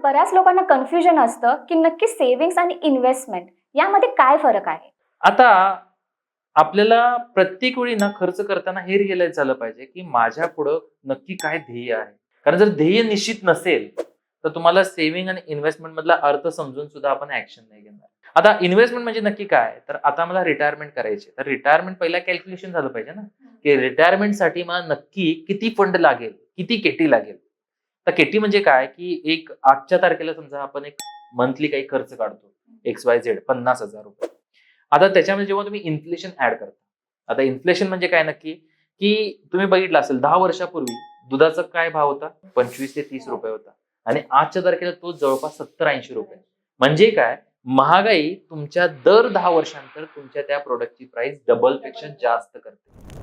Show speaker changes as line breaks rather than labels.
बऱ्याच लोकांना कन्फ्युजन असतं की नक्की सेव्हिंग्स आणि इन्व्हेस्टमेंट यामध्ये काय फरक आहे?
आता आपल्याला प्रत्येक वेळी ना खर्च करताना हे रिअलाइज झालं पाहिजे, की माझ्या पुढं नक्की काय ध्येय आहे. कारण जर ध्येय निश्चित नसेल, तर तुम्हाला सेव्हिंग आणि इन्व्हेस्टमेंट मधला अर्थ समजून सुद्धा आपण ऍक्शन नाही घेणार. आता इन्व्हेस्टमेंट म्हणजे नक्की काय? तर आता मला रिटायरमेंट करायची. तर रिटायरमेंट पहिला कॅल्क्युलेशन झालं पाहिजे ना, की रिटायरमेंटसाठी मला नक्की किती फंड लागेल, किती केटी लागेल. तर केटी म्हणजे काय, की एक आजच्या तारखेला समजा आपण एक मंथली काही खर्च काढतो. XYZ ₹50,000. आता त्याच्यामध्ये जेव्हा तुम्ही इन्फ्लेशन ऍड करता, आता इन्फ्लेशन म्हणजे काय नक्की, की तुम्ही बघितलं असेल 10 वर्षापूर्वी दुधाचा काय भाव होता? 25 ते 30 रुपये होता आणि आजच्या तारखेला तो जवळपास 70-80 रुपये. म्हणजे काय, महागाई तुमच्या दर 10 वर्षांनंतर तुमच्या त्या प्रोडक्टची प्राइस डबल पेक्षा जास्त करते.